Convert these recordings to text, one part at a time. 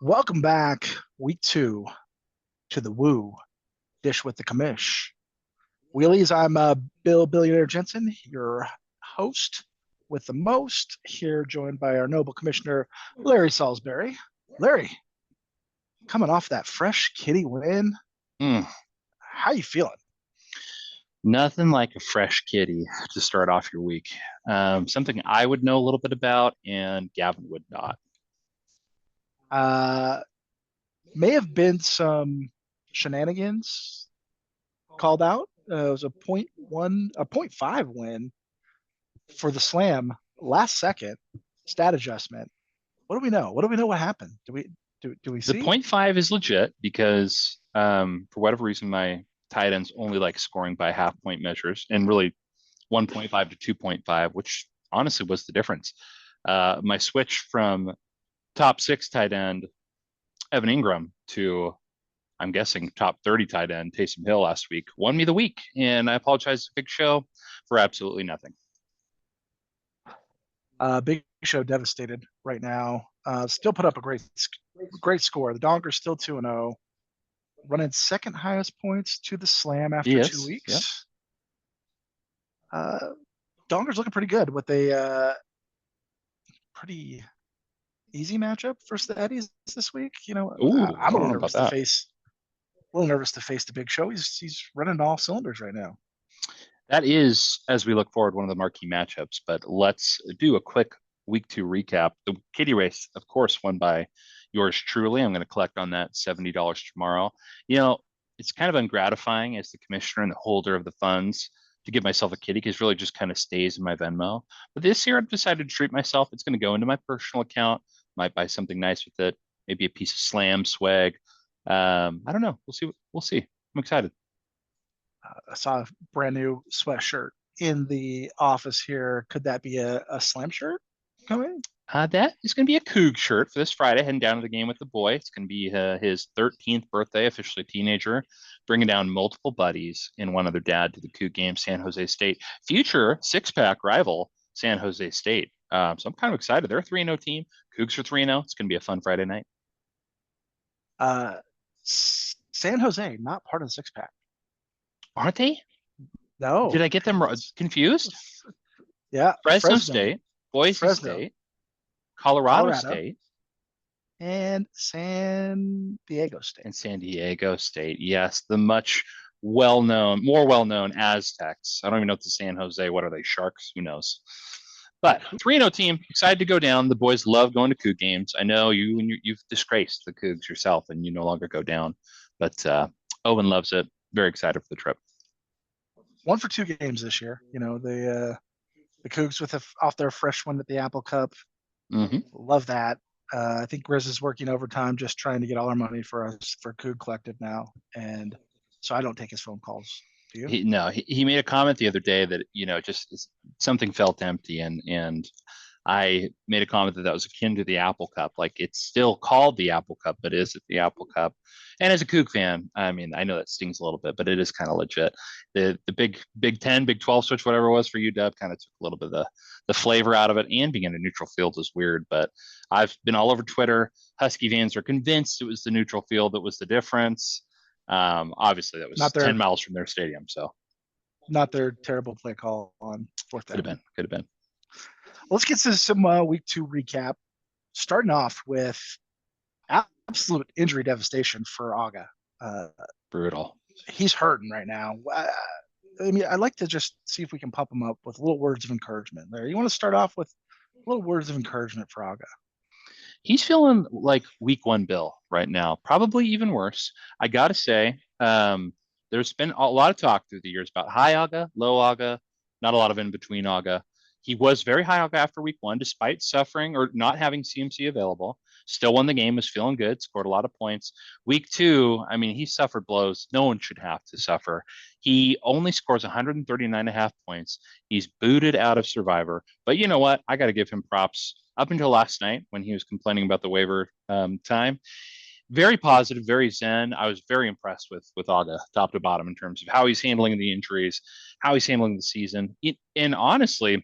Welcome back, week two, to the Woo Dish with the Commish. Wheelies, I'm Bill Billionaire Jensen, your host with the most, here joined by our noble commissioner, Larry Salisbury. Larry, coming off that fresh kitty win, Mm, how you feeling? Nothing like a fresh kitty to start off your week. Something I would know a little bit about, and Gavin would not. Uh, may have been some shenanigans called out. It was a point five win for the slam last second stat adjustment. What do we know? What do we know? What happened? Do we The see? point five is legit because for whatever reason, my tight ends only like scoring by half point measures, and really 1.5 to 2.5, which honestly was the difference. My switch from top six tight end Evan Ingram to I'm guessing top 30 tight end Taysom Hill last week won me the week, and I apologize to Big Show for absolutely nothing. Big Show devastated right now. Still put up a great score. The Donkers still 2-0, running second highest points to the slam He after two is, yeah. weeks. Uh, Donkers looking pretty good with a pretty easy matchup for Steadies this week. Ooh, I'm I a don't little know about nervous to that. face the Big Show. He's running all cylinders right now. That is, as we look forward, one of the marquee matchups. But let's do a quick week two recap. The kitty race, of course, won by yours truly. I'm going to collect on that $70 tomorrow. You know, it's kind of ungratifying as the commissioner and the holder of the funds to give myself a kitty because really just kind of stays in my Venmo. But this year I've decided to treat myself. It's going to go into my personal account. Might buy something nice with it, maybe a piece of slam swag. I don't know. We'll see. We'll see. I'm excited. I saw a brand new sweatshirt in the office here. Could that be a slam shirt coming? That is going to be a Coug shirt for this Friday, heading down to the game with the boy. It's going to be his 13th birthday, officially a teenager, bringing down multiple buddies and one other dad to the Coug game, San Jose State. Future six-pack rival, San Jose State. So I'm kind of excited. They're a 3-0 team. Cougs are 3-0. It's going to be a fun Friday night. Uh, San Jose, not part of the six pack. Aren't they? Did No, I get them confused? yeah, Fresno Fresno, State, Boise Fresno, State, Colorado Colorado, State, and San Diego State. and San Diego State. Yes, the much well-known, more well-known Aztecs. I don't even know if the San Jose. What are they? Sharks? Who knows? But 3-0 team, excited to go down. The boys love going to Coug games. I know you've disgraced the Cougs yourself, and you no longer go down. But Owen loves it. Very excited for the trip. One for two games this year. The Cougs with off their fresh one at the Apple Cup. Mm-hmm. Love that. I think Grizz is working overtime just trying to get all our money for us for Coug Collective now, and so I don't take his phone calls. Do you? He made a comment the other day that just something felt empty, and I made a comment that was akin to the Apple Cup. Like it's still called the Apple Cup, but is it the Apple Cup? And as a Coug fan, I mean, I know that stings a little bit, but it is kind of legit. The Big 10, Big 12 switch, whatever it was for UW, kind of took a little bit of the flavor out of it. And being in a neutral field is weird, but I've been all over Twitter. Husky fans are convinced it was the neutral field that was the difference. Obviously, that Not was 10 their miles from their stadium, so not their terrible play call on fourth could have down. been, could have been. Let's get to some week two recap. Starting off with absolute injury devastation for Aga. Uh, Brutal. he's hurting right now. I mean, I'd like to just see if we can pump him up with little words of encouragement. There, you want to start off with little words of encouragement for Aga? He's feeling like week one Bill right now, probably even worse. I got to say, there's been a lot of talk through the years about high Aga, low Aga, not a lot of in between Aga. He was very high Aga after week one, despite suffering or not having CMC available. Still won the game, was feeling good, scored a lot of points. Week two, I mean, he suffered blows. No one should have to suffer. He only scores 139.5 points. He's booted out of Survivor. But you know what? I got to give him props up until last night when he was complaining about the waiver time. Very positive, very zen. I was very impressed with Aga, top to bottom, in terms of how he's handling the injuries, how he's handling the season, and honestly,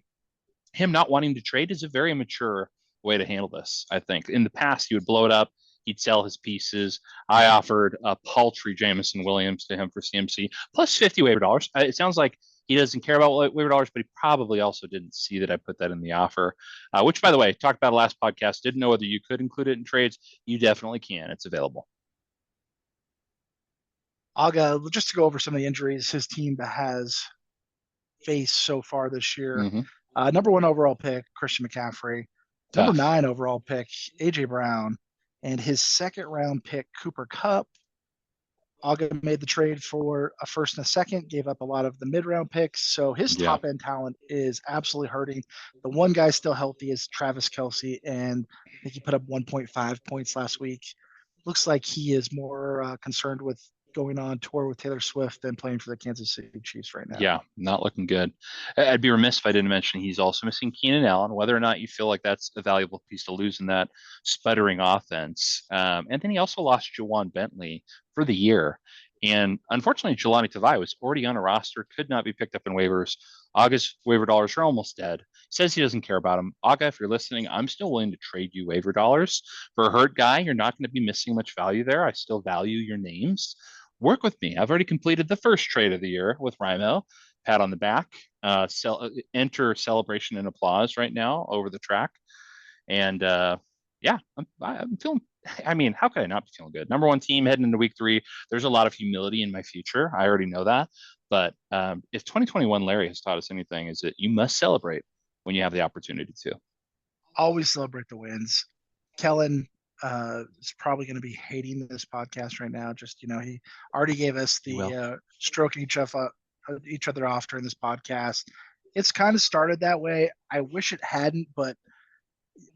him not wanting to trade is a very mature way to handle this. I think in the past he would blow it up. he'd sell his pieces. I offered a paltry Jamison Williams to him for CMC plus 50 waiver dollars. It sounds like he doesn't care about waiver dollars, but he probably also didn't see that I put that in the offer, which, by the way, talked about last podcast. Didn't know whether you could include it in trades. You definitely can. It's available. Aga, just to go over some of the injuries his team has faced so far this year. Mm-hmm. Number 1 overall pick, Christian McCaffrey. Number Tough. 9 overall pick, AJ Brown. And his second round pick, Cooper Kupp. Aga made the trade for a first and a second, gave up a lot of the mid-round picks. So his Yeah. top end talent is absolutely hurting. The one guy still healthy is Travis Kelce, and I think he put up 1.5 points last week. Looks like he is more concerned with going on tour with Taylor Swift than playing for the Kansas City Chiefs right now. Yeah, not looking good. I'd be remiss if I didn't mention he's also missing Keenan Allen, whether or not you feel like that's a valuable piece to lose in that sputtering offense. And then he also lost Jawan Bentley for the year. And unfortunately, Jelani Tavai was already on a roster, could not be picked up in waivers. Aga's waiver dollars are almost dead. Says he doesn't care about him. Aga, if you're listening, I'm still willing to trade you waiver dollars. For a hurt guy, you're not going to be missing much value there. I still value your names. Work with me. I've already completed the first trade of the year with Rimo. Pat on the back. Enter celebration and applause right now over the track. And yeah, I'm feeling. I mean, how could I not be feeling good? Number 1 team heading into week 3. There's a lot of humility in my future. I already know that. But if 2021 Larry has taught us anything, is that you must celebrate when you have the opportunity to. Always celebrate the wins. Kellen is probably going to be hating this podcast right now. Just, he already gave us the stroking each other off during this podcast. It's kind of started that way. I wish it hadn't, but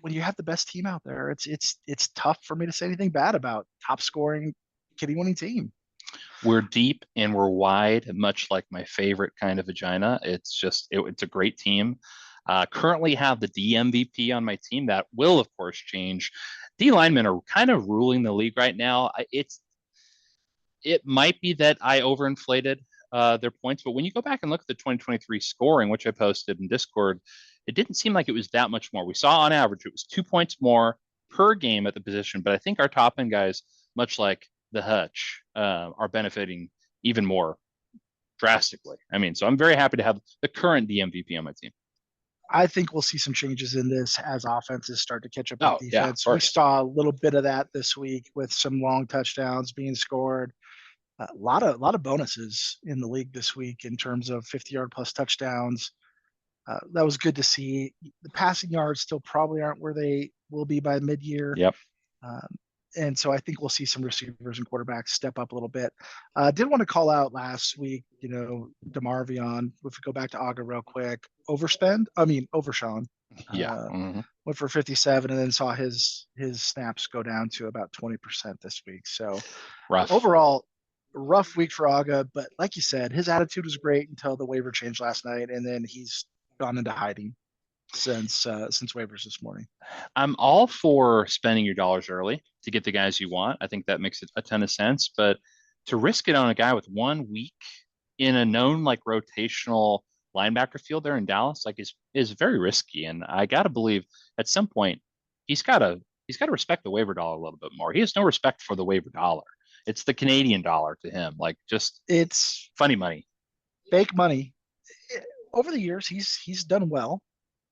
when you have the best team out there, it's tough for me to say anything bad about top scoring, kitty winning team. We're deep and we're wide, much like my favorite kind of vagina. It's a great team. Currently have the DMVP on my team. That will, of course, change. D linemen are kind of ruling the league right now. It might be that I overinflated their points, but when you go back and look at the 2023 scoring, which I posted in Discord, it didn't seem like it was that much more. We saw on average it was 2 points more per game at the position, but I think our top end guys, much like the Hutch, are benefiting even more drastically. I mean, so I'm very happy to have the current DMVP on my team. I think we'll see some changes in this as offenses start to catch up with defense. Yeah, we saw a little bit of that this week with some long touchdowns being scored. A lot of bonuses in the league this week in terms of 50-yard plus touchdowns. That was good to see. The passing yards still probably aren't where they will be by mid-year. Yep. And so I think we'll see some receivers and quarterbacks step up a little bit. Did want to call out last week, DeMarvion, if we go back to Aga real quick, Overshawn. Yeah. Went for 57 and then saw his snaps go down to about 20% this week. So rough. Overall, rough week for Aga, but like you said, his attitude was great until the waiver change last night, and then he's gone into hiding since waivers this morning. I'm all for spending your dollars early to get the guys you want. I think that makes a ton of sense, but to risk it on a guy with 1 week in a known like rotational linebacker field there in Dallas, like is very risky. And I gotta believe at some point he's gotta respect the waiver dollar a little bit more. He has no respect for the waiver dollar. It's the Canadian dollar to him. Like it's funny money, fake money. Over the years, he's done well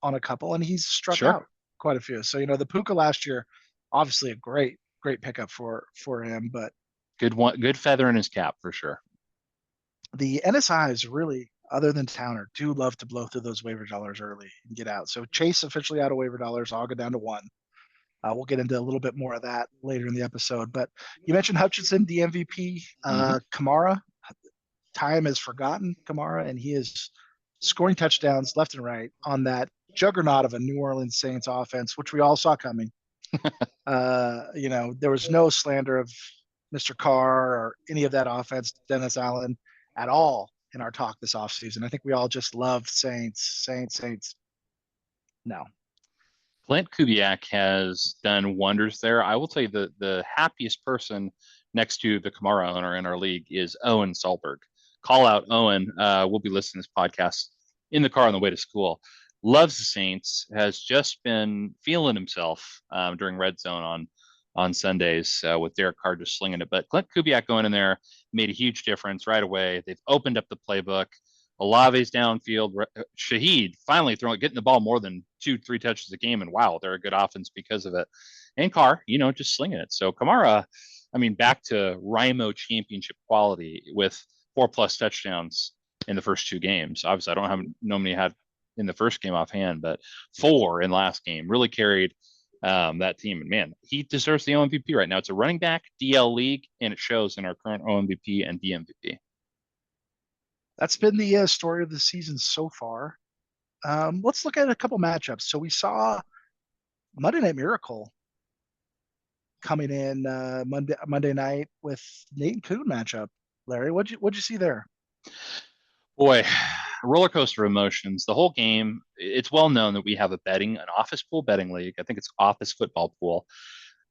on a couple, and he's struck out quite a few. So the Puka last year, obviously a great pickup for him, but good feather in his cap for sure. The NSIs really, other than Towner, do love to blow through those waiver dollars early and get out. So Chase officially out of waiver dollars. I'll go down to 1. We'll get into a little bit more of that later in the episode. But you mentioned Hutchinson, the MVP. Kamara, time is forgotten Kamara, and he is scoring touchdowns left and right on that juggernaut of a New Orleans Saints offense, which we all saw coming. There was no slander of Mr. Carr or any of that offense, Dennis Allen, at all in our talk this offseason. I think we all just loved Saints. No. Clint Kubiak has done wonders there. I will tell you the happiest person next to the Kamara owner in our league is Owen Solberg. Call out Owen. We'll be listening to this podcast in the car on the way to school. Loves the Saints, has just been feeling himself during Red Zone on Sundays with Derek Carr just slinging it. But Clint Kubiak going in there made a huge difference right away. They've opened up the playbook. Olave's downfield. Shaheed finally getting the ball more than 2-3 touches a game. And wow, they're a good offense because of it. And Carr, just slinging it. So Kamara, I mean, back to Rimo championship quality with 4+ touchdowns in the first 2 games. Obviously, I don't have no many had in the first game offhand, but 4 in last game really carried that team. And man, he deserves the OMVP right now. It's a running back DL league, and it shows in our current OMVP and DMVP. That's been the story of the season so far. Let's look at a couple matchups. So we saw Monday Night Miracle coming in Monday night with Nate and Kuhn matchup. Larry, what'd you see there? Boy, roller coaster of emotions. The whole game. It's well known that we have an office pool betting league. I think it's office football pool.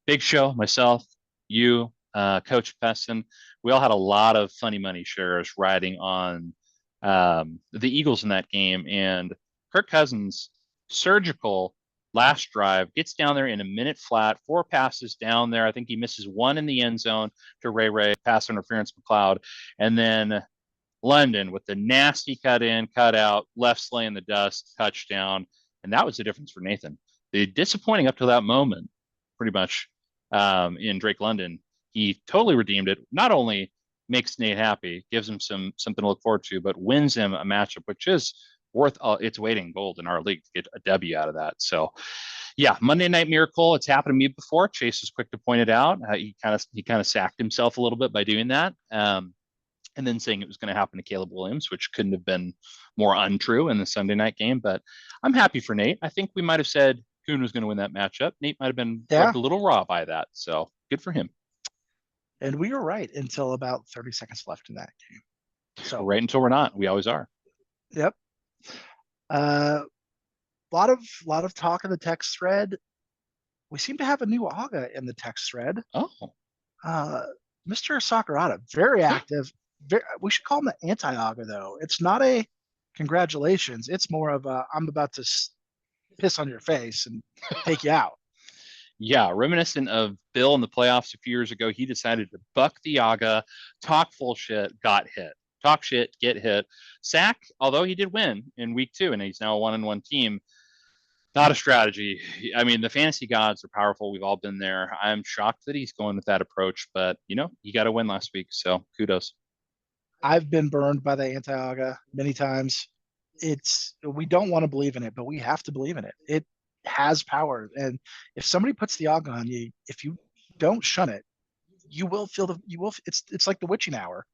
Big Show, myself, you, Coach Peston. We all had a lot of funny money shares riding on the Eagles in that game, and Kirk Cousins, surgical last drive, gets down there in a minute flat, 4 passes down there. I think he misses 1 in the end zone to Ray, pass interference McLeod, and then London with the nasty cut in, cut out, left sleigh in the dust, touchdown. And that was the difference for Nathan. The disappointing up to that moment, pretty much, in Drake London, he totally redeemed it. Not only makes Nate happy, gives him something to look forward to, but wins him a matchup, which is worth its weight in gold in our league to get a W out of that. So, yeah, Monday Night Miracle. It's happened to me before. Chase was quick to point it out. He kind of sacked himself a little bit by doing that. And then saying it was going to happen to Caleb Williams, which couldn't have been more untrue in the Sunday night game. But I'm happy for Nate. I think we might have said Kuhn was going to win that matchup. Nate might have been rubbed a little raw by that. So good for him. And we were right until about 30 seconds left in that game. So right until we're not. We always are. Yep. Lot of talk in the text thread. We seem to have a new AGA in the text thread. Oh. Mr. Sakurada, very active. We should call him the anti-AGA, though. It's not a congratulations. It's more of a I'm about to piss on your face and take you out. Yeah, reminiscent of Bill in the playoffs a few years ago. He decided to buck the AGA, talk full shit, got hit. Talk shit, get hit. Sack, although he did win in week 2, and he's now a 1-1 team. Not a strategy. I mean, the fantasy gods are powerful. We've all been there. I'm shocked that he's going with that approach, but he got a win last week, so kudos. I've been burned by the anti-AGA many times. We don't want to believe in it, but we have to believe in it. It has power, and if somebody puts the AGA on you, if you don't shun it, you will feel it's like the witching hour,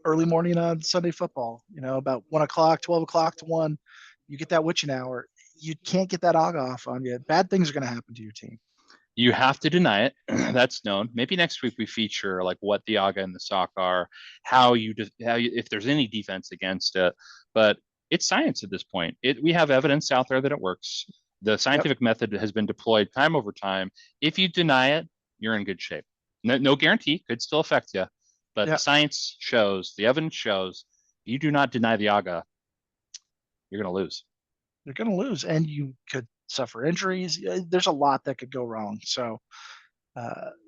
early morning on Sunday football. About 1 o'clock, 12 o'clock to 1, you get that witching hour. You can't get that AGA off on you. Bad things are going to happen to your team. You have to deny it. That's known. Maybe next week we feature like what the AGA and the SOC are, if there's any defense against it. But it's science at this point. We have evidence out there that it works. The scientific method has been deployed time over time. If you deny it, you're in good shape. No guarantee, could still affect you. But the science shows, the evidence shows, you do not deny the AGA, you're going to lose. You're going to lose, and you could suffer injuries. There's a lot that could go wrong. So,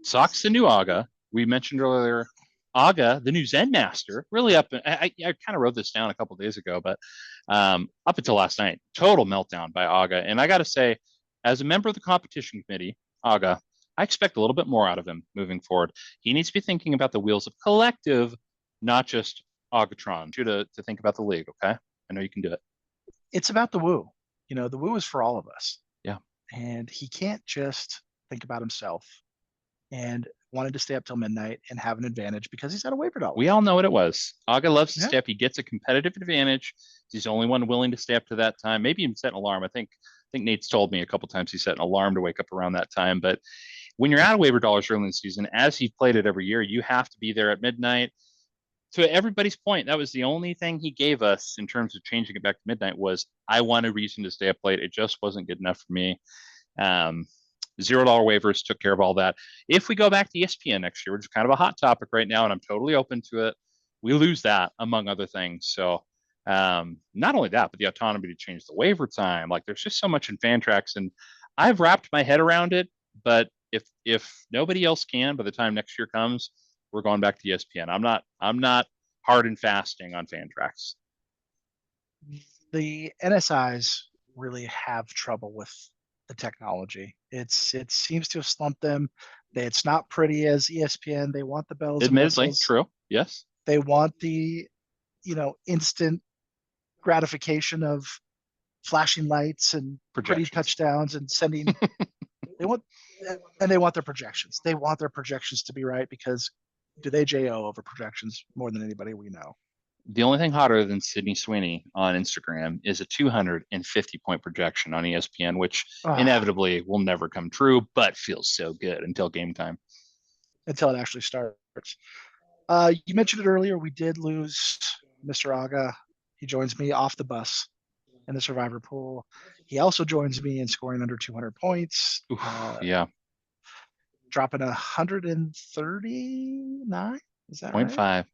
SOC's the new AGA. We mentioned earlier, AGA, the new Zen master, really up. I kind of wrote this down a couple of days ago, but up until last night, total meltdown by AGA. And I got to say, as a member of the competition committee, AGA, I expect a little bit more out of him moving forward. He needs to be thinking about the wheels of collective, not just Agatron. To think about the league, okay? I know you can do it. It's about the woo. The woo is for all of us. Yeah. And he can't just think about himself and wanted to stay up till midnight and have an advantage because he's at a waiver dollar. We all know what it was. AGA loves to stay up. He gets a competitive advantage. He's the only one willing to stay up to that time. Maybe even set an alarm. I think Nate's told me a couple times he set an alarm to wake up around that time. But when you're out of waiver dollars early in the season, as you've played it every year, you have to be there at midnight. To everybody's point, that was the only thing he gave us in terms of changing it back to midnight was I want a reason to stay up late. It just wasn't good enough for me. $0 waivers took care of all that. If we go back to ESPN next year, which is kind of a hot topic right now, and I'm totally open to it, we lose that among other things. So not only that, but the autonomy to change the waiver time. Like there's just so much in Fantrax, and I've wrapped my head around it, but if nobody else can, by the time next year comes, we're going back to ESPN. I'm not hard and fasting on Fantrax. The NSIs really have trouble with the technology. It seems to have slumped them. It's not pretty as ESPN. They want the bells and Admittedly, whistles. true. Yes. They want the, instant gratification of flashing lights and pretty Projections. touchdowns and sending. They want and they want their projections. They want their projections to be right because do they JO over projections more than anybody we know? The only thing hotter than Sydney Sweeney on Instagram is a 250-point projection on ESPN, which Ah, inevitably will never come true, but feels so good until game time. until it actually starts. You mentioned it earlier. We did lose Mr. Aga. He joins me off the bus in the survivor pool. He also joins me in scoring under 200 points, Oof, yeah, dropping 139. Is that point right? 0.5.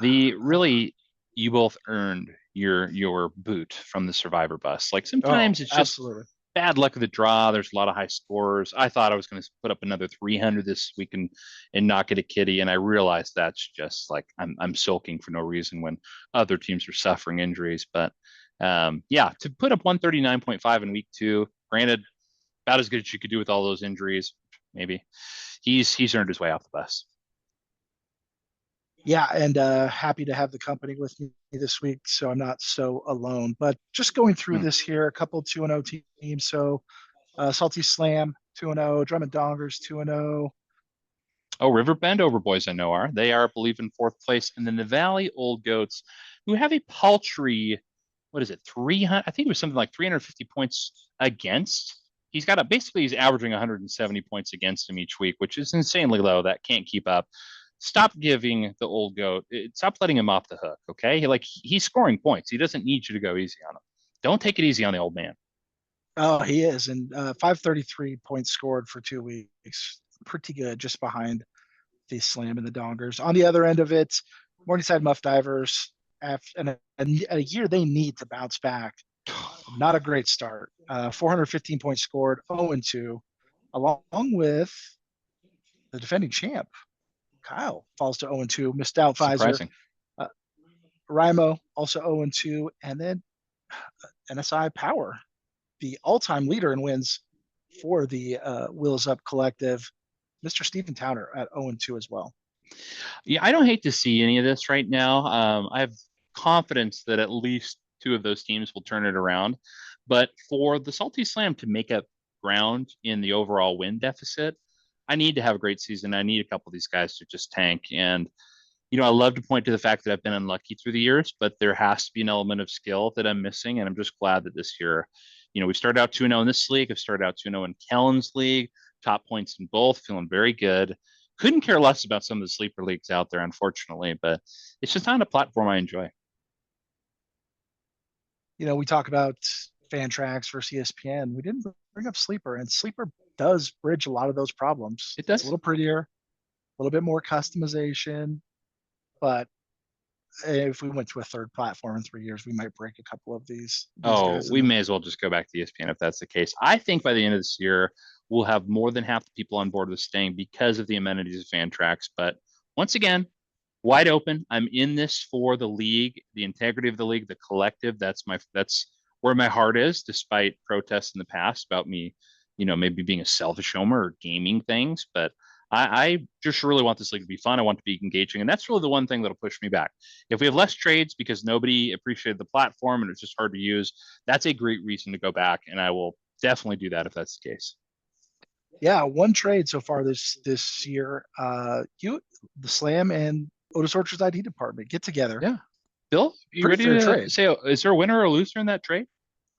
The really, you both earned your boot from the survivor bus. Like Oh, sometimes it's just absolutely. bad luck of the draw. There's a lot of high scores. I thought I was going to put up another 300 this week and not get a kitty, and I realized that's just like I'm sulking for no reason when other teams are suffering injuries. But yeah, to put up 139.5 in week 2, granted, about as good as you could do with all those injuries, maybe. He's earned his way off the bus. Yeah, and happy to have the company with me this week, so I'm not so alone. But just going through Hmm. this here, a couple 2-0 teams. So Salty Slam 2-0, Drum and Dongers 2-0. Oh, Riverbend Overboys, I know are. They are, I believe, in 4th place. And then the Valley Old Goats, who have a paltry, what is it, 300? I think it was something like 350 points against. He's got basically he's averaging 170 points against him each week, which is insanely low. That can't keep up. Stop giving the old goat, stop letting him off the hook, okay? Like he's scoring points. He doesn't need you to go easy on him. Don't take it easy on the old man. Oh, he is, and 533 points scored for 2 weeks. Pretty good, just behind the Slam and the Dongers. On the other end of it, Morningside Muff Divers, after a year they need to bounce back. Not a great start. 415 points scored, 0-2, along with the defending champ. Kyle falls to 0-2. Missed out Pfizer. Surprising. Uh, Rimo also 0-2. And then NSI Power, the all-time leader in wins for the Wheels Up Collective, Mr. Stephen Towner at 0-2 as well. Yeah, I don't hate to see any of this right now. I have confidence that at least 2 of those teams will turn it around. But for the Salty Slam to make up ground in the overall win deficit, I need to have a great season. I need a couple of these guys to just tank. And, I love to point to the fact that I've been unlucky through the years, but there has to be an element of skill that I'm missing. And I'm just glad that this year, we started out 2-0 in this league. I've started out 2-0 in Kellen's league, top points in both, feeling very good. Couldn't care less about some of the sleeper leagues out there, unfortunately, but it's just not a platform I enjoy. We talk about Fantrax versus ESPN. We didn't bring up Sleeper, and Sleeper does bridge a lot of those problems. It It's a does. little prettier, a little bit more customization, but if we went to a third platform in 3 years, we might break a couple of these Oh, guys in we the. may as well just go back to ESPN if that's the case. I think by the end of this year, we'll have more than half the people on board with staying because of the amenities of Fantrax. But once again, wide open. I'm in this for the league, the integrity of the league, the collective. That's where my heart is, despite protests in the past about me, maybe being a selfish homer or gaming things. But I just really want this league to be fun. I want to be engaging, and that's really the one thing that'll push me back. If we have less trades because nobody appreciated the platform and it's just hard to use, that's a great reason to go back, and I will definitely do that if that's the case. Yeah, one trade so far this year. The Slam and Otis Orchard's ID department get together. Yeah, Bill, you Pretty ready fair to trade. say is there a winner or a loser in that trade?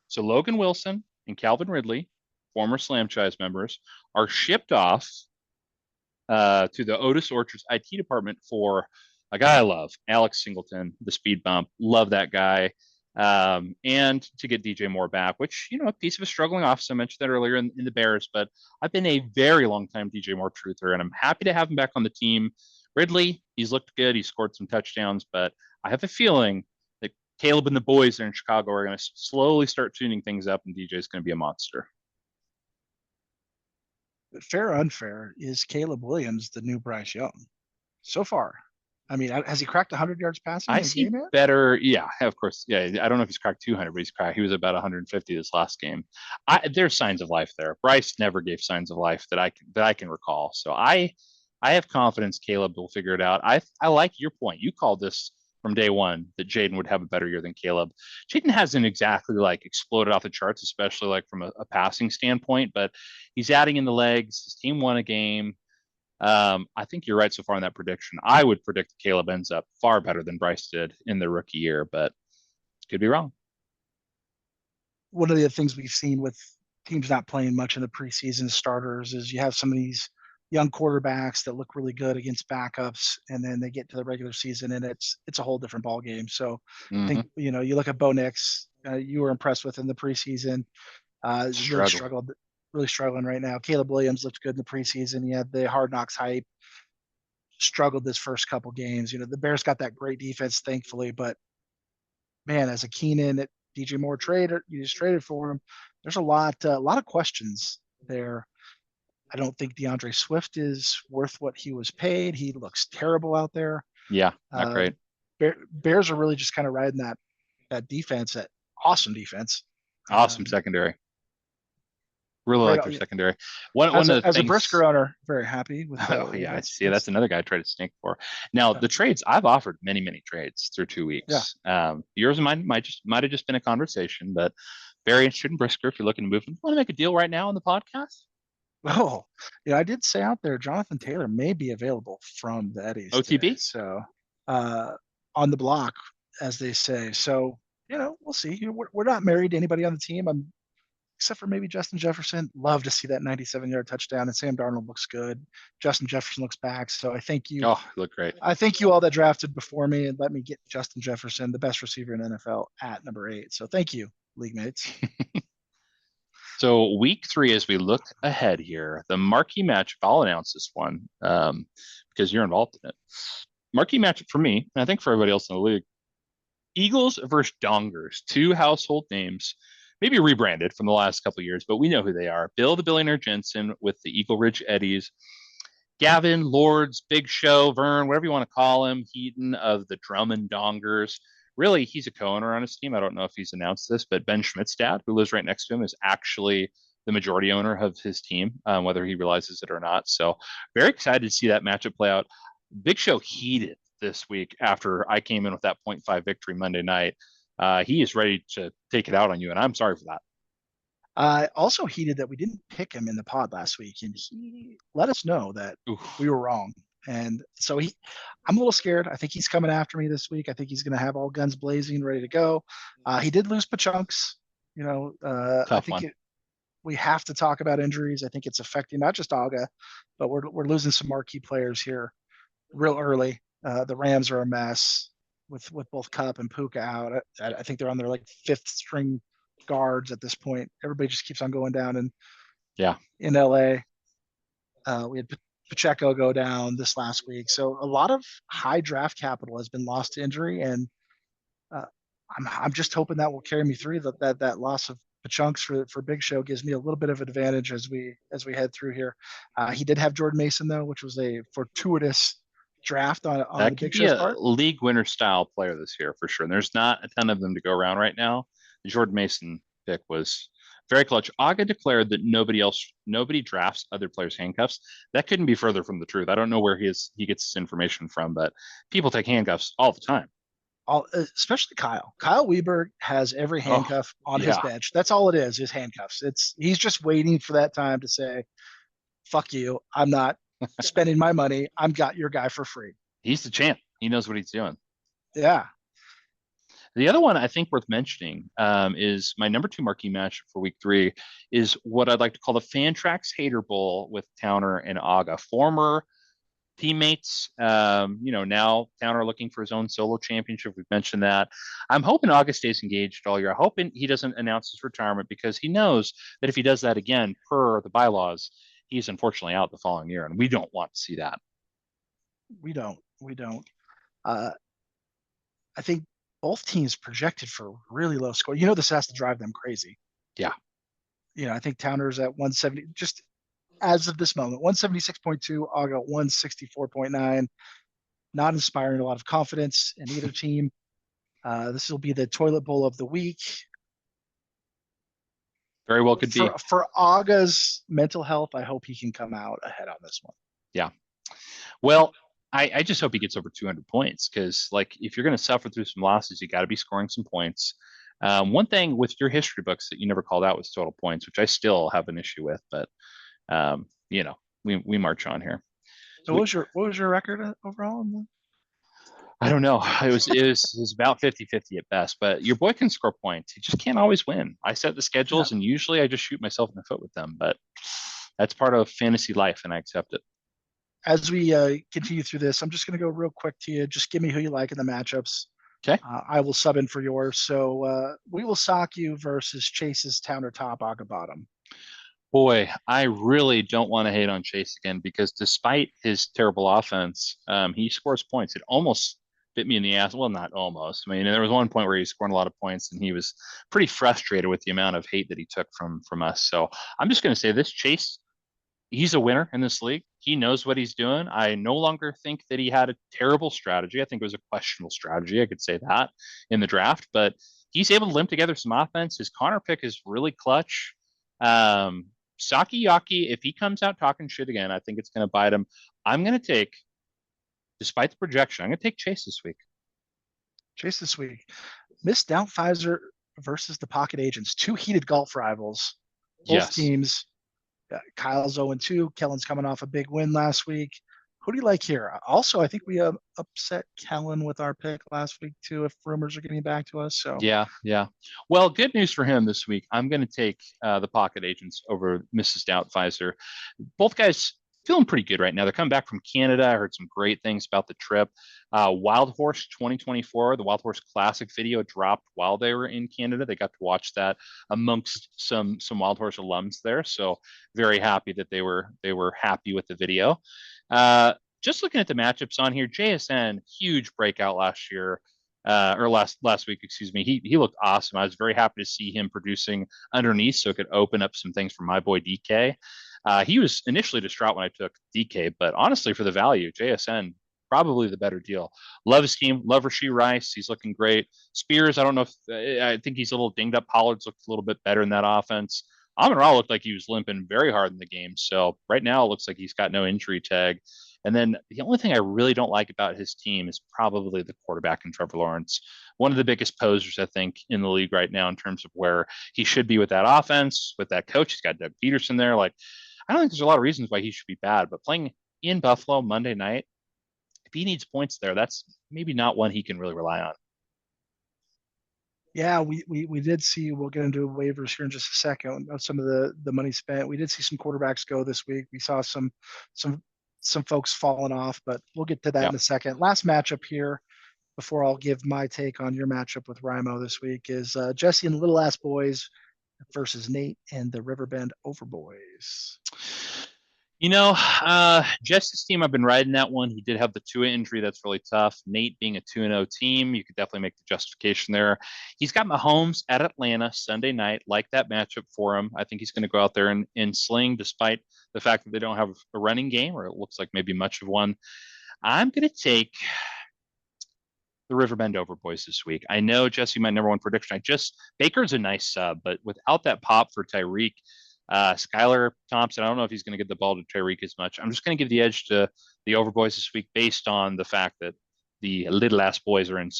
So Logan Wilson and Calvin Ridley, former Slam Chise members, are shipped off to the Otis Orchards IT department for a guy I love, Alex Singleton, the speed bump. Love that guy. And to get DJ Moore back, which, a piece of a struggling office. I mentioned that earlier in the Bears, but I've been a very long time DJ Moore truther, and I'm happy to have him back on the team. Ridley, he's looked good. He scored some touchdowns, but I have a feeling that Caleb and the boys there in Chicago are going to slowly start tuning things up, and DJ is going to be a monster. fair or unfair, is Caleb Williams the new Bryce Young so far? I mean, has he cracked 100 yards passing I in a see game yet? better. Yeah, of course. Yeah, I don't know if he's cracked 200, but he's cracked. He was about 150 this last game. There's signs of life there. Bryce never gave signs of life that I can recall. So I have confidence Caleb will figure it out. I like your point. You called this from day one that Jaden would have a better year than Caleb. Jaden hasn't exactly like exploded off the charts, especially like from a passing standpoint, but he's adding in the legs. His team won a game. I think you're right so far in that prediction. I would predict Caleb ends up far better than Bryce did in the rookie year, but could be wrong. One of the things we've seen with teams not playing much in the preseason starters is you have some of these young quarterbacks that look really good against backups, and then they get to the regular season and it's a whole different ball game. So I think Mm-hmm. you look at Bo Nix, you were impressed with in the preseason. Really Struggle. struggled, really struggling right now. Caleb Williams looked good in the preseason. He had the Hard Knocks hype. Struggled this first couple games. The Bears got that great defense, thankfully, but man, as a Keenan at DJ Moore trader, you just traded for him. There's a lot of questions there. I don't think DeAndre Swift is worth what he was paid. He looks terrible out there. Yeah, not Uh, great. Bears are really just kind of riding that defense, that awesome defense. Awesome Um, secondary. Really right like their secondary. One as one a of the as a Brisker things. owner, very happy with Oh yeah, I see. That's that's another guy I tried to snake for. Now the trades I've offered many trades through two yeah. weeks. Yours and mine might have just been a conversation, but very interested in Brisker. If you're looking to move him, want to make a deal right now on the podcast? Oh, I did say out there, Jonathan Taylor may be available from the Eddies today. OTB. So, uh, on the block, as they say. So, we'll see. We're not married to anybody on the team. Except for maybe Justin Jefferson. Love to see that 97-yard touchdown, and Sam Darnold looks good. Justin Jefferson looks back. So Oh, look great. I thank you all that drafted before me and let me get Justin Jefferson, the best receiver in the NFL, at number 8. So thank you, league mates. So week 3, as we look ahead here, the marquee matchup, I'll announce this one because you're involved in it. Marquee matchup for me, and I think for everybody else in the league, Eagles versus Dongers, two household names, maybe rebranded from the last couple of years, but we know who they are. Bill the Billionaire Jensen with the Eagle Ridge Eddies, Gavin, Lords, Big Show, Vern, whatever you want to call him, Heaton of the Drummond Dongers. Really, he's a co-owner on his team. I don't know if he's announced this, but Ben Schmidt's dad, who lives right next to him, is actually the majority owner of his team, whether he realizes it or not. So very excited to see that matchup play out. Big Show heated this week after I came in with that 0.5 victory Monday night. He is ready to take it out on you, and I'm sorry for that. Also heated that we didn't pick him in the pod last week, and he let us know that we Oof. were wrong. And so I'm a little scared. I think he's coming after me this week. I think he's going to have all guns blazing, ready to go. He did lose Pachunks. I Tough think one. we have to talk about injuries. I think it's affecting not just Aga, but we're losing some marquee players here real early. The Rams are a mess with both Cup and Puka out. I think they're on their like fifth string guards at this point. Everybody just keeps on going down Yeah. in LA. We had Pacheco go down this last week, so a lot of high draft capital has been lost to injury, and uh, I'm just hoping that will carry me through. That loss of Pachunks for Big Show gives me a little bit of advantage as we head through here. He did have Jordan Mason though, which was a fortuitous draft on the That could Big be Show's a part. league winner style player this year for sure. And there's not a ton of them to go around right now. The Jordan Mason pick was very clutch. Aga declared that nobody drafts other players' handcuffs. That couldn't be further from the truth. I don't know where he gets his information from, but people take handcuffs all the time. Especially Kyle. Kyle Weber has every Oh, handcuff on his yeah. bench. That's all it is handcuffs. He's just waiting for that time to say, "Fuck you. I'm not spending my money. I'm got your guy for free." He's the champ. He knows what he's doing. Yeah. The other one I think worth mentioning is my number 2 marquee match for week 3 is what I'd like to call the Fantrax Hater Bowl with Towner and Aga, former teammates. Now Towner looking for his own solo championship. We've mentioned that. I'm hoping Aga stays engaged all year. I'm hoping he doesn't announce his retirement because he knows that if he does that again, per the bylaws, he's unfortunately out the following year, and we don't want to see that. We don't. We don't. Uh, I think both teams projected for really low score. This has to drive them crazy. Yeah. I think Towner's at 170. Just as of this moment, 176.2, Aga 164.9. Not inspiring a lot of confidence in either team. This will be the toilet bowl of the week. Very well could be. For Aga's mental health, I hope he can come out ahead on this one. Yeah. Well, I just hope he gets over 200 points because, like, if you're going to suffer through some losses, you got to be scoring some points. One thing with your history books that you never called out was total points, which I still have an issue with, but we march on here. So what was your record overall? I don't know. It was about 50-50 at best, but your boy can score points. He just can't always win. I set the schedules and usually I just shoot myself in the foot with them, but that's part of fantasy life and I accept it. As we continue through this, I'm just going to go real quick to you. Just give me who you like in the matchups. Okay. I will sub in for yours. So we will sock you versus Chase's Towner Top Aga Bottom. Boy, I really don't want to hate on Chase again because despite his terrible offense, he scores points. It almost bit me in the ass. Well, not almost. I mean, there was one point where he scored a lot of points and he was pretty frustrated with the amount of hate that he took from us. So I'm just going to say this: Chase, he's a winner in this league. He knows what he's doing. I no longer think that he had a terrible strategy. I think it was a questionable strategy. I could say that in the draft, but he's able to limp together some offense. His Connor pick is really clutch. Saki Yaki, if he comes out talking shit again, I think it's going to bite him. I'm going to take, despite the projection, I'm going to take Chase this week. Chase this week. Miss Doubtfire versus the Pocket Agents, two heated golf rivals. Both teams. Kyle's 0-2. Kellen's coming off a big win last week. Who do you like here? Also, I think we upset Kellen with our pick last week too, if rumors are getting back to us. So yeah. Well, good news for him this week. I'm going to take the Pocket Agents over Mrs. Doubtfire. Both guys feeling pretty good right now. They're coming back from Canada. I heard some great things about the trip. Wild Horse 2024, the Wild Horse Classic video dropped while they were in Canada. They got to watch that amongst some Wild Horse alums there. So very happy that they were happy with the video. Just looking at the matchups on here, JSN, huge breakout last year. Or last week, excuse me. He looked awesome. I was very happy to see him producing underneath, so it could open up some things for my boy DK. He was initially distraught when I took DK, but honestly, for the value, JSN probably the better deal. Love his team. Love Rashee Rice. He's looking great. Spears, I don't know if I think he's a little dinged up. Pollard's looked a little bit better in that offense. Amon-Ra looked like he was limping very hard in the game. So right now it looks like he's got no injury tag. And then the only thing I really don't like about his team is probably the quarterback in Trevor Lawrence. One of the biggest posers, I think, in the league right now in terms of where he should be with that offense, with that coach. He's got Doug Peterson there. Like, I don't think there's a lot of reasons why he should be bad, but playing in Buffalo Monday night, if he needs points there, that's maybe not one he can really rely on. Yeah, we did see, we'll get into waivers here in just a second of some of the money spent. We did see some quarterbacks go this week. We saw some folks falling off, but we'll get to that in a second. Last matchup here before I'll give my take on your matchup with Rimo this week is Jesse and the Little Ass Boys versus Nate and the Riverbend Overboys. You know, Jesse's team, I've been riding that one. He did have the Tua injury. That's really tough. Nate being a 2-0 team, you could definitely make the justification there. He's got Mahomes at Atlanta Sunday night. Like that matchup for him. I think he's going to go out there and sling despite the fact that they don't have a running game, or it looks like maybe much of one. I'm going to take the Riverbend Overboys this week. I know, Jesse, my number one prediction. Baker's a nice sub, but without that pop for Tyreek, Skylar Thompson, I don't know if he's going to get the ball to Tyreek as much. I'm just going to give the edge to the Overboys this week based on the fact that the Little Ass Boys are in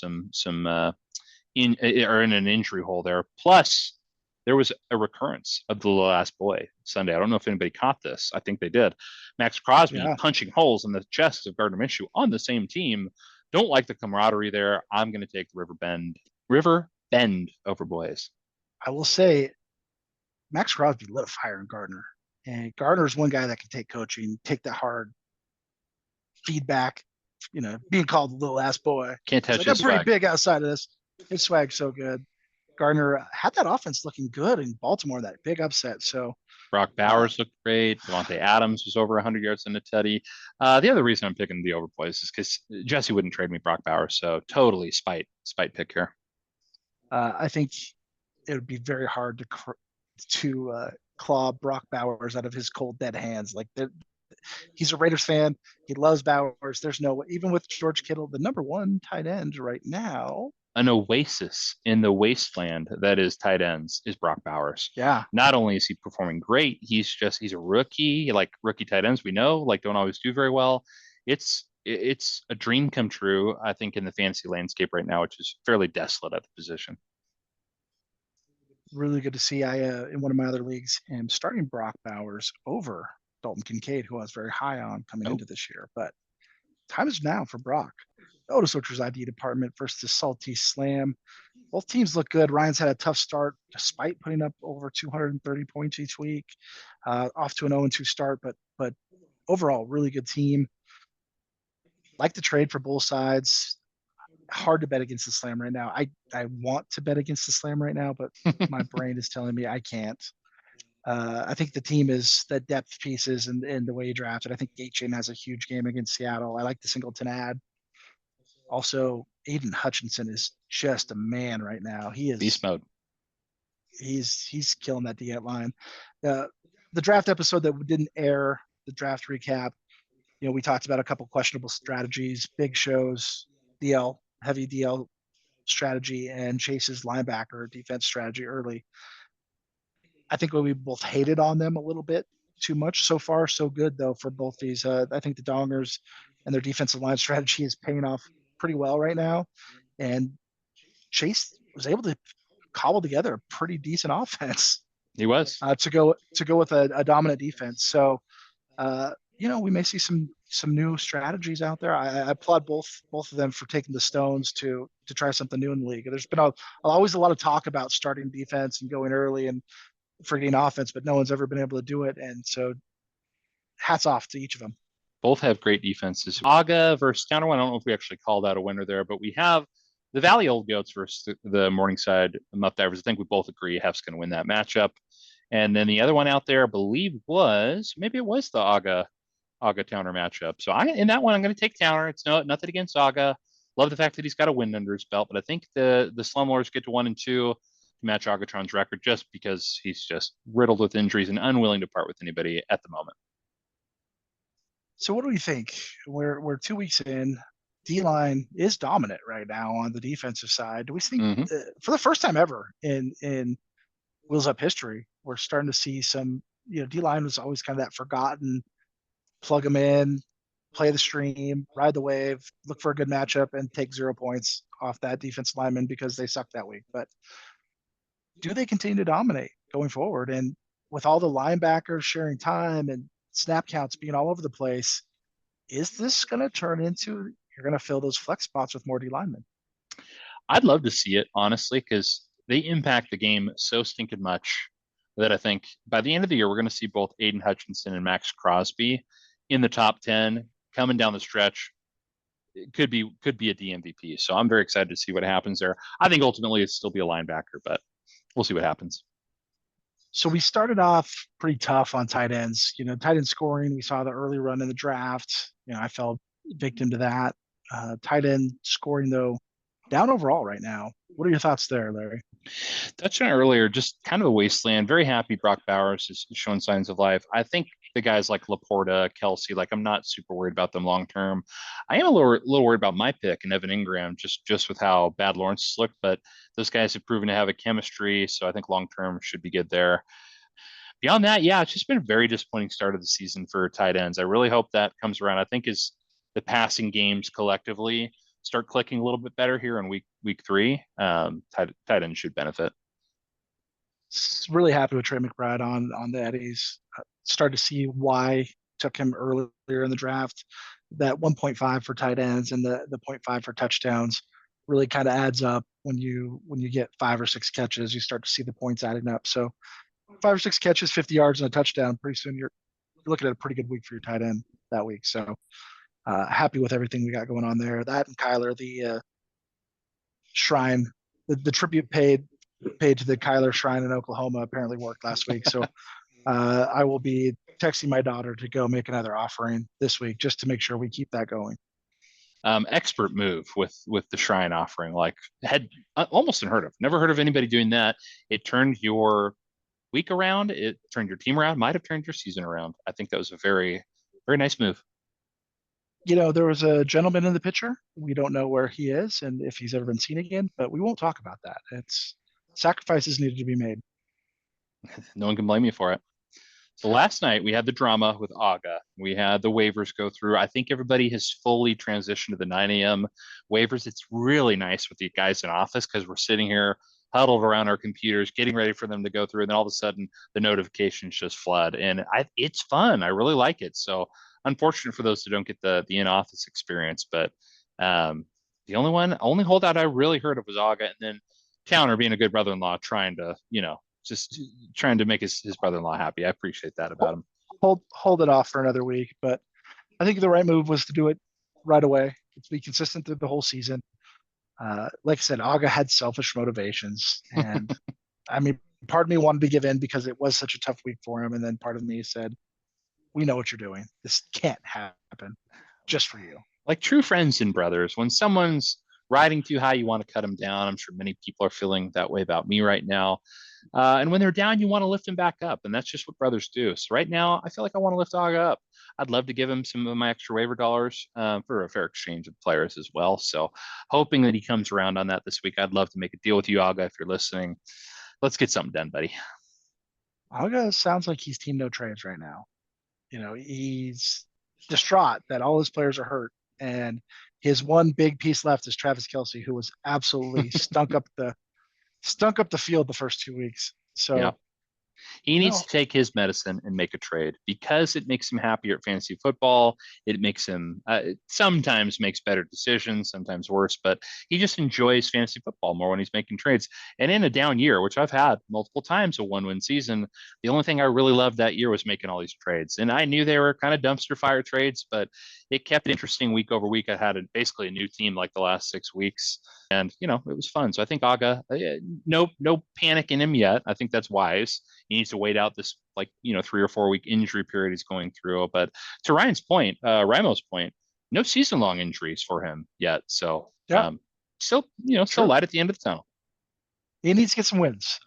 in an injury hole there. Plus, there was a recurrence of the Little Ass Boy Sunday. I don't know if anybody caught this. I think they did. Max Crosby punching holes in the chest of Gardner Minshew on the same team. Don't like the camaraderie there. I'm going to take the Riverbend Overboys. I will say, Max Crosby lit a fire in Gardner. And Gardner's one guy that can take coaching, take that hard feedback, being called the little ass boy. Can't touch his swag. I'm pretty swag. big outside of this. His swag's so good. Gardner had that offense looking good in Baltimore, that big upset. So Brock Bowers looked great. Devontae Adams was over 100 yards in the tutty. The other reason I'm picking the Overboys is because Jesse wouldn't trade me Brock Bowers. So totally spite pick here. I think it would be very hard to claw Brock Bowers out of his cold dead hands. Like he's a Raiders fan. He loves Bowers. There's no, even with George Kittle, the number one tight end right now. An oasis in the wasteland that is tight ends is Brock Bowers. Yeah, Not only is he performing great, he's a rookie. Like rookie tight ends, we know like don't always do very well. It's a dream come true, I think, in the fantasy landscape right now, which is fairly desolate at the position. really good to see. I in one of my other leagues am starting Brock Bowers over Dalton Kincaid, who I was very high on coming Oh, into this year. But time is now for Brock. Otis Switcher's ID department versus the Salty Slam. Both teams look good. Ryan's had a tough start despite putting up over 230 points each week. Off to an 0-2 start, but overall, really good team. Like the trade for both sides. Hard to bet against the Slam right now. I want to bet against the Slam right now, but my brain is telling me I can't. I think the team is the depth pieces and the way he drafted. I think Gaetjen has a huge game against Seattle. I like the Singleton ad. Also, Aiden Hutchinson is just a man right now. beast mode. He's killing that D line. Uh, the draft episode that didn't air, the draft recap, we talked about a couple questionable strategies, big shows, DL, heavy DL strategy, and Chase's linebacker defense strategy early. I think we both hated on them a little bit too much. So far, so good though for both these. I think the Dongers and their defensive line strategy is paying off pretty well right now, and Chase was able to cobble together a pretty decent offense He was. to go with a dominant defense. So we may see some new strategies out there. I applaud both of them for taking the stones to try something new in the league. There's been always a lot of talk about starting defense and going early and forgetting offense, but no one's ever been able to do it. And so, hats off to each of them. Both have great defenses. Aga versus Counter One. I don't know if we actually called out a winner there, but we have the Valley Old Goats versus the Morningside Muff Divers. I think we both agree Hef's going to win that matchup. And then the other one out there, I believe, maybe it was the Aga Towner matchup. So in that one, I'm going to take Towner. It's nothing against Aga. Love the fact that he's got a win under his belt, but I think the Slumlords get to 1-2 to match Agatron's record just because he's just riddled with injuries and unwilling to part with anybody at the moment. So what do we think? We're 2 weeks in. D-line is dominant right now on the defensive side. Do we think for the first time ever in Wheels Up history, we're starting to see some, D-line was always kind of that forgotten, plug them in, play the stream, ride the wave, look for a good matchup, and take 0 points off that defense lineman because they suck that week. But do they continue to dominate going forward? And with all the linebackers sharing time and snap counts being all over the place, is this going to turn into you're going to fill those flex spots with more D linemen? I'd love to see it, honestly, because they impact the game so stinking much that I think by the end of the year, we're going to see both Aiden Hutchinson and Max Crosby in the top 10 coming down the stretch. It could be a DMVP. So I'm very excited to see what happens there. I think ultimately it'll still be a linebacker, but we'll see what happens. So we started off pretty tough on tight ends. Tight end scoring, we saw the early run in the draft. I fell victim to that. Tight end scoring, though, down overall right now. What are your thoughts there, Larry? Touched on earlier, just kind of a wasteland. Very happy Brock Bowers is showing signs of life. I think the guys like Laporta, Kelsey, I'm not super worried about them long term. I am a little worried about my pick and Evan Ingram, just with how bad Lawrence looked. But those guys have proven to have a chemistry, so I think long term should be good there. Beyond that, yeah, it's just been a very disappointing start of the season for tight ends. I really hope that comes around. I think as the passing games collectively start clicking a little bit better here in week 3, tight end should benefit. Really happy with Trey McBride on the Eddies. Started to see why took him earlier in the draft. That 1.5 for tight ends and the 0.5 for touchdowns really kind of adds up when you get 5 or 6 catches. You start to see the points adding up. So 5 or 6 catches, 50 yards, and a touchdown. Pretty soon you're looking at a pretty good week for your tight end that week. So happy with everything we got going on there. That and Kyler, the shrine, the tribute paid to the Kyler Shrine in Oklahoma apparently worked last week. So I will be texting my daughter to go make another offering this week just to make sure we keep that going. Expert move with the Shrine offering, had almost unheard of. Never heard of anybody doing that. It turned your week around. It turned your team around, might have turned your season around. I think that was a very, very nice move. There was a gentleman in the picture. We don't know where he is and if he's ever been seen again, but we won't talk about that. It's sacrifices needed to be made. No one can blame you for it. So last night we had the drama with Aga. We had the waivers go through. I think everybody has fully transitioned to the 9 a.m. waivers. It's really nice with the guys in office because we're sitting here huddled around our computers, getting ready for them to go through, and then all of a sudden the notifications just flood, and it's fun. I really like it. So unfortunate for those who don't get the in-office experience, but the only holdout I really heard of was Aga, and then Towner being a good brother-in-law, trying to just trying to make his brother-in-law happy. I appreciate that about him. Hold it off for another week, but I think the right move was to do it right away. To be consistent through the whole season. Like I said, Aga had selfish motivations, and I mean, part of me wanted to give in because it was such a tough week for him, and then part of me said, "We know what you're doing. This can't happen, just for you." Like true friends and brothers, when someone's riding too high, you want to cut them down. I'm sure many people are feeling that way about me right now. And when they're down, you want to lift them back up. And that's just what brothers do. So right now, I feel like I want to lift Aga up. I'd love to give him some of my extra waiver dollars for a fair exchange of players as well. So hoping that he comes around on that this week. I'd love to make a deal with you, Aga, if you're listening. Let's get something done, buddy. Aga sounds like he's team no trades right now. He's distraught that all his players are hurt, and his one big piece left is Travis Kelce, who was absolutely stunk up the field the first 2 weeks. Yeah. So He needs no, to take his medicine and make a trade because it makes him happier at fantasy football. It makes him sometimes makes better decisions, sometimes worse, but he just enjoys fantasy football more when he's making trades. And in a down year, which I've had multiple times, a one-win season, the only thing I really loved that year was making all these trades. And I knew they were kind of dumpster fire trades, but it kept it interesting week over week. I had basically a new team like the last 6 weeks, and it was fun. So I think Aga, no panic in him yet. I think that's wise. He needs to wait out this 3 or 4 week injury period he's going through. But to Ryan's point, Rimo's point, no season long injuries for him yet. So yeah, still light at the end of the tunnel. he needs to get some wins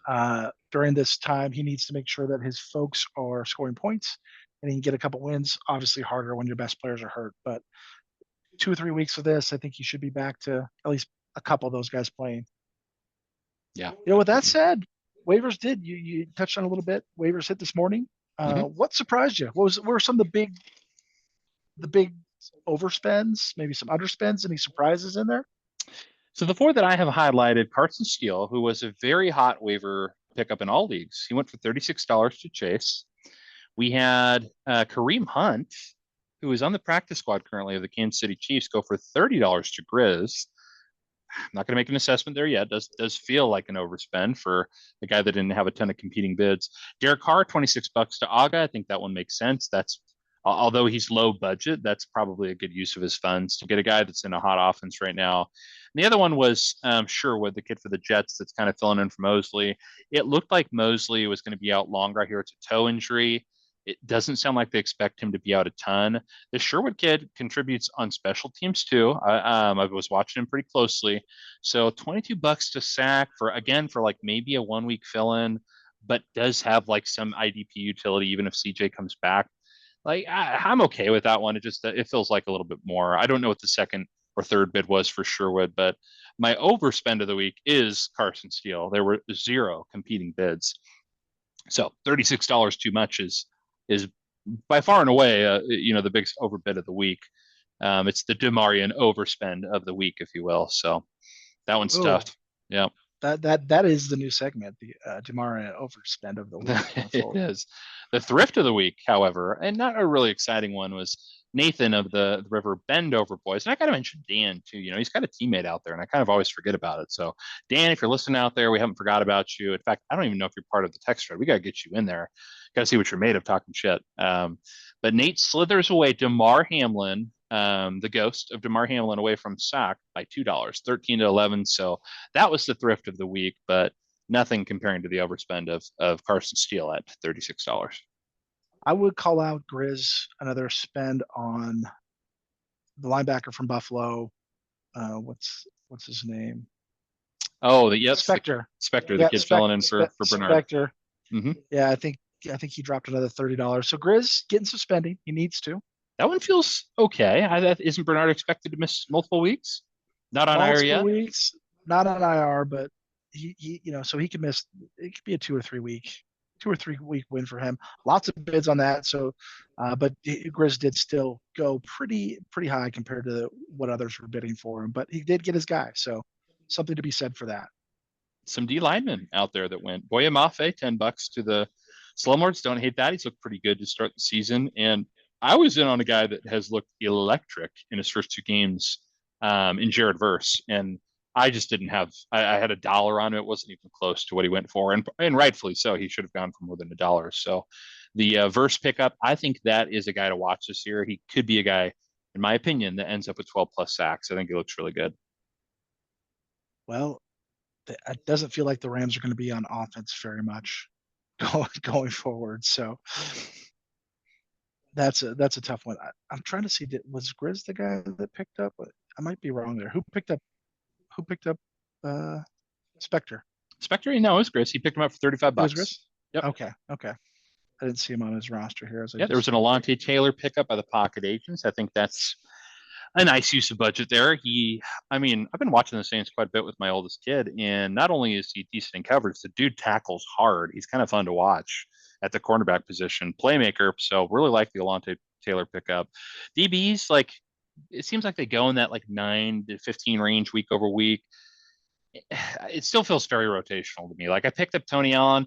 during this time. He needs to make sure that his folks are scoring points, and he can get a couple wins. Obviously, harder when your best players are hurt, but 2 or 3 weeks of this, I think he should be back to at least a couple of those guys playing. Yeah. With that said, waivers did you touched on a little bit. Waivers hit this morning. What surprised you? What were some of the big overspends, maybe some underspends? Any surprises in there? So the four that I have highlighted, Carson Steele, who was a very hot waiver pickup in all leagues. He went for $36 to Chase. We had Kareem Hunt, who is on the practice squad currently of the Kansas City Chiefs, go for $30 to Grizz. I'm not going to make an assessment there yet. Does feel like an overspend for a guy that didn't have a ton of competing bids. Derek Carr, $26 to Aga. I think that one makes sense. That's although he's low budget, that's probably a good use of his funds to get a guy that's in a hot offense right now. And the other one was Sherwood, the kid for the Jets that's kind of filling in for Mosley. It looked like Mosley was going to be out longer. I hear it's a toe injury. It doesn't sound like they expect him to be out a ton. The Sherwood kid contributes on special teams too. I was watching him pretty closely. So $22 to sack for like maybe a 1 week fill in, but does have like some IDP utility even if CJ comes back. Like I'm okay with that one. It feels like a little bit more. I don't know what the second or third bid was for Sherwood, but my overspend of the week is Carson Steele. There were 0 competing bids. So $36 too much is by far and away, the big overbid of the week. It's the DeMarian overspend of the week, if you will. So that one's tough. Yeah. That is the new segment, the DeMarian overspend of the week. It is. The thrift of the week, however, and not a really exciting one, was Nathan of the River Bend Over Boys. And I got to mention Dan too. He's got a teammate out there, and I kind of always forget about it. So Dan, if you're listening out there, we haven't forgot about you. In fact, I don't even know if you're part of the text thread. We got to get you in there. Got to see what you're made of talking shit. But Nate slithers away Damar Hamlin, the ghost of Damar Hamlin, away from sack by $2, 13 to 11. So that was the thrift of the week, but nothing comparing to the overspend of Carson Steele at $36. I would call out Grizz another spend on the linebacker from Buffalo. What's his name? Oh, yes, Spectre. Spectre, the kid filling in for Bernard. Spectre. Hmm. Yeah, I think he dropped another $30. So Grizz getting some spending. He needs to. That one feels okay. Isn't Bernard expected to miss multiple weeks? Not on IR Multiple yet. weeks, not on IR, but so he could miss. It could be a 2 or 3 week win for him. Lots of bids on that. So, but Grizz did still go pretty high compared to what others were bidding for him. But he did get his guy, so something to be said for that. Some D linemen out there that went. Boya Mafe, $10 to the Slumlords. Don't hate that. He's looked pretty good to start the season. And I was in on a guy that has looked electric in his first two games in Jared Verse. And I just didn't have, I had $1 on it. It wasn't even close to what he went for. And rightfully so. He should have gone for more than $1. So the Verse pickup, I think that is a guy to watch this year. He could be a guy, in my opinion, that ends up with 12 plus sacks. I think he looks really good. Well, it doesn't feel like the Rams are going to be on offense very much going forward. So that's a tough one. I'm trying to see was Grizz the guy that picked up? I might be wrong there. Who picked up uh Spectre? Spectre, no, it was Chris. He picked him up for 35 It was Grizz? bucks. Yep. Okay. I didn't see him on his roster here as I Yeah, there was just an Alante Taylor pickup by the Pocket Agents. I think that's a nice use of budget there. I mean, I've been watching the Saints quite a bit with my oldest kid, and not only is he decent in coverage, the dude tackles hard. He's kind of fun to watch at the cornerback position, playmaker. So really like the Alante Taylor pickup. DBs, like it seems like they go in that like 9 to 15 range week over week. It still feels very rotational to me. Like I picked up Tony Allen,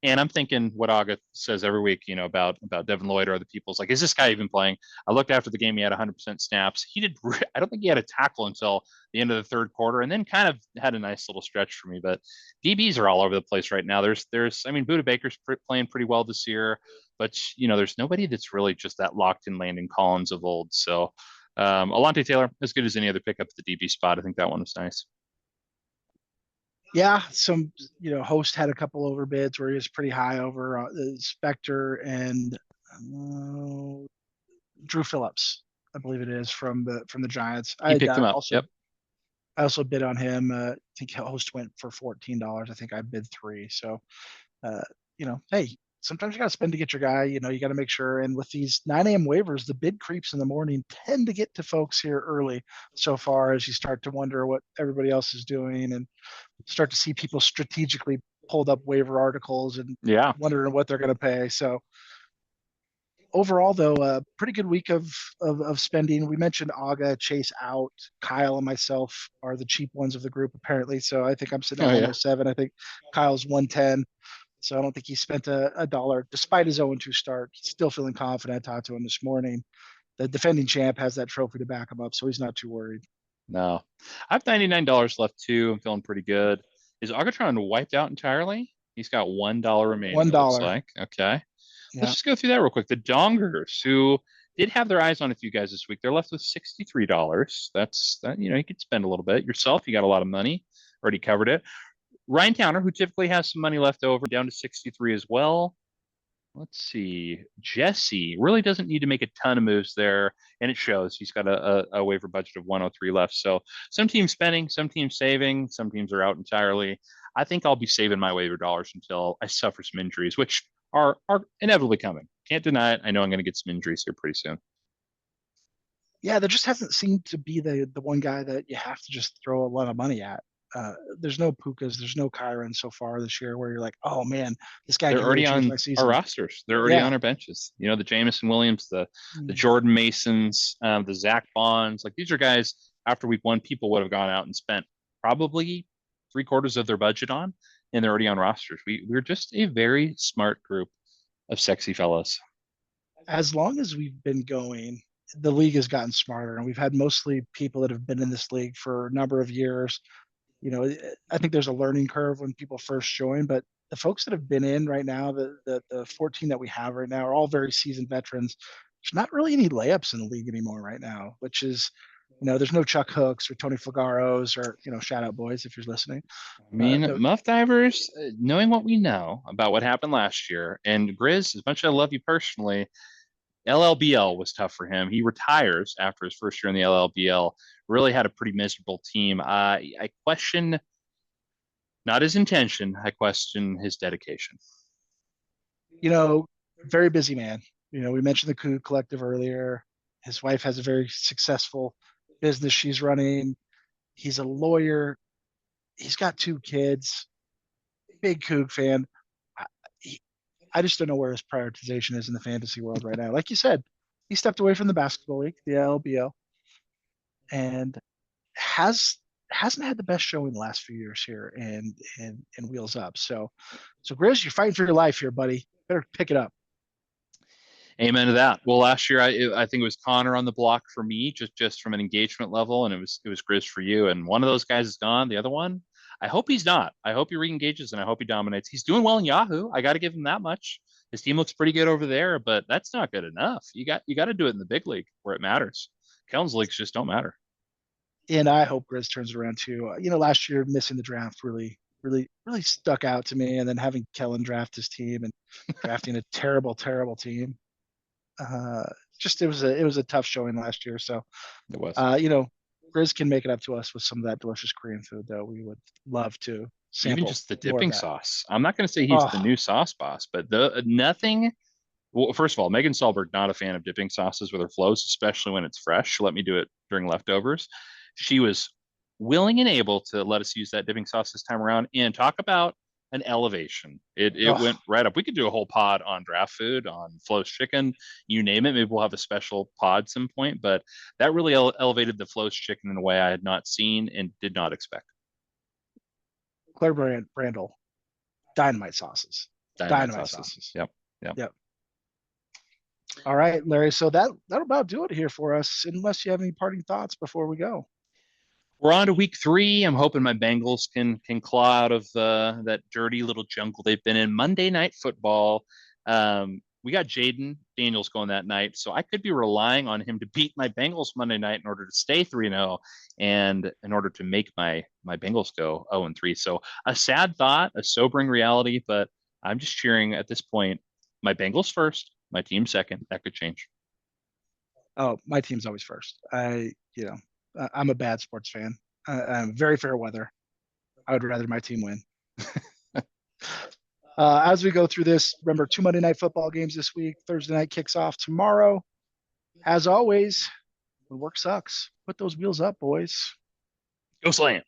and I'm thinking what August says every week, about Devin Lloyd or other people's. Like, is this guy even playing? I looked after the game; he had 100% snaps. He did. I don't think he had a tackle until the end of the third quarter, and then kind of had a nice little stretch for me. But DBs are all over the place right now. I mean, Buda Baker's playing pretty well this year, but there's nobody that's really just that locked in Landon Collins of old. So. Alante Taylor, as good as any other pickup at the DB spot. I think that one was nice. yeah, some host had a couple overbids where he was pretty high over Spectre and uh, Drew Phillips, I believe it is from the Giants. He picked him up. Also Yep. I also bid on him. I think host went for $14. I think I bid three. So uh, hey, sometimes you got to spend to get your guy. You got to make sure. And with these 9 a.m. waivers, the bid creeps in the morning tend to get to folks here early. So far as you start to wonder what everybody else is doing and start to see people strategically pulled up waiver articles and Yeah. wondering what they're going to pay. So overall, though, a pretty good week of spending. We mentioned Aga, Chase out, Kyle and myself are the cheap ones of the group apparently. So I think I'm sitting at Oh yeah. 107. I think Kyle's 110. So I don't think he spent a dollar despite his 0-2 start. Still feeling confident. I talked to him this morning. The defending champ has that trophy to back him up, so he's not too worried. No. I have $99 left too. I'm feeling pretty good. Is Agatron wiped out entirely? He's got $1 remaining, One it looks dollar. like. Okay. Let's Yeah. just go through that real quick. The Dongers, who did have their eyes on a few guys this week, they're left with $63. That's that, you could spend a little bit. Yourself, you got a lot of money. Already covered it. Ryan Towner, who typically has some money left over, down to 63 as well. Let's see. Jesse really doesn't need to make a ton of moves there, and it shows. He's got a waiver budget of 103 left. So some teams spending, some teams saving, some teams are out entirely. I think I'll be saving my waiver dollars until I suffer some injuries, which are inevitably coming. Can't deny it. I know I'm going to get some injuries here pretty soon. Yeah, there just hasn't seemed to be the one guy that you have to just throw a lot of money at. There's no Pukas, there's no Kyron so far this year where you're like, oh man, this guy They're can really already change my on our season. rosters. They're already Yeah. on our benches. The Jamison Williams, the Mm. Jordan Masons, the Zach Bonds. Like these are guys after week one, people would have gone out and spent probably three-quarters of their budget on, and they're already on rosters. We're just a very smart group of sexy fellows. As long as we've been going, the league has gotten smarter, and we've had mostly people that have been in this league for a number of years. I think there's a learning curve when people first join, but the folks that have been in right now, the 14 that we have right now, are all very seasoned veterans. There's not really any layups in the league anymore right now, which is, there's no Chuck Hooks or Tony Flagaros or, shout out boys if you're listening. I mean, The Muff Divers, knowing what we know about what happened last year, and Grizz, as much as I love you personally, LLBL was tough for him. He retires after his first year in the LLBL. Really had a pretty miserable team. I question not his intention. I question his dedication. very busy man. We mentioned the Coup Collective earlier. His wife has a very successful business she's running. He's a lawyer. He's got 2 kids. Big Coug fan. I, he, I just don't know where his prioritization is in the fantasy world right now. Like you said, he stepped away from the basketball league, the LBO, and has hasn't had the best showing the last few years here and Wheels Up. So Grizz, you're fighting for your life here, buddy. Better pick it up. Amen to that. Well, last year I think it was Connor on the block for me, just from an engagement level, and it was Grizz for you. And one of those guys is gone. The other one, I hope he's not. I hope he reengages, and I hope he dominates. He's doing well in Yahoo. I got to give him that much. His team looks pretty good over there, but that's not good enough. You got to do it in the big league where it matters. Kellen's leagues just don't matter. And I hope Grizz turns around too. Last year missing the draft really, really, really stuck out to me. And then having Kellen draft his team and drafting a terrible, terrible team. Uh, just it was a tough showing last year. So It was. Grizz can make it up to us with some of that delicious Korean food, though. We would love to Even sample just the more of dipping that. sauce. I'm not going to say he's the Oh, new sauce boss, but the nothing. Well, first of all, Megan Solberg not a fan of dipping sauces with her flows, especially when it's fresh. She let me do it during leftovers. She was willing and able to let us use that dipping sauce this time around. And talk about an elevation. It oh, went right up. We could do a whole pod on draft food, on Flo's chicken, you name it. Maybe we'll have a special pod some point, but that really elevated the Flo's chicken in a way I had not seen and did not expect. Claire Brandel, dynamite sauces, Dynamite dynamite sauces. sauces. Yep. Yep. Yep. All right, Larry. So that'll about do it here for us, unless you have any parting thoughts before we go. We're on to week 3. I'm hoping my Bengals can claw out of that dirty little jungle they've been in. Monday Night Football. We got Jaden Daniels going that night, so I could be relying on him to beat my Bengals Monday night in order to stay 3-0, and in order to make my Bengals go 0-3. So a sad thought, a sobering reality, but I'm just cheering at this point. My Bengals first, my team second. That could change. Oh, my team's always first. I'm a bad sports fan. I'm very fair weather. I would rather my team win. As we go through this, remember 2 Monday Night Football games this week. Thursday night kicks off tomorrow. As always, when work sucks, put those wheels up, boys. Go Slam.